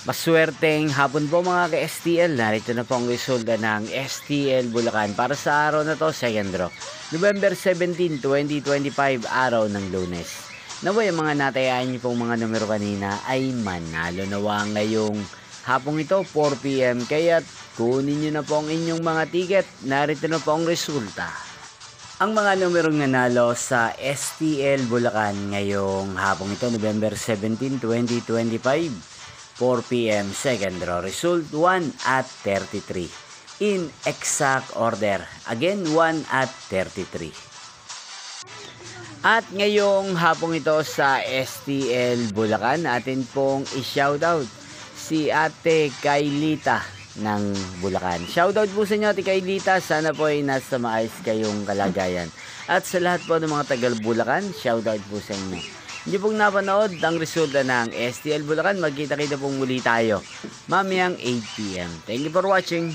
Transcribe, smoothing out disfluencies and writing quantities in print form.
Maswerteng hapon po mga ka-STL. Narito na po ang resulta ng STL Bulacan para sa araw na to, second draw. November 17, 2025, araw ng Lunes. Naway ang mga natayaan niyo pong mga numero kanina ay manalo nawa ngayong hapong ito, 4 PM. Kaya kunin niyo na po ang inyong mga ticket. Narito na po ang resulta. Ang mga numerong nanalo sa STL Bulacan ngayong hapong ito, November 17, 2025. 4 PM second draw. Result 1 at 33. In exact order. Again, 1 at 33. At ngayong hapong ito sa STL Bulacan, atin pong i-shoutout si Ate Kailita ng Bulacan. Shoutout po sa inyo, Ate Kailita. Sana po ay nasa maayos kayong kalagayan. At sa lahat po ng mga tagal Bulacan, shoutout po sa inyo. Hindi pong napanood ang resulta ng STL Bulacan. Magkita-kita pong muli tayo mamayang 8 PM. Thank you for watching.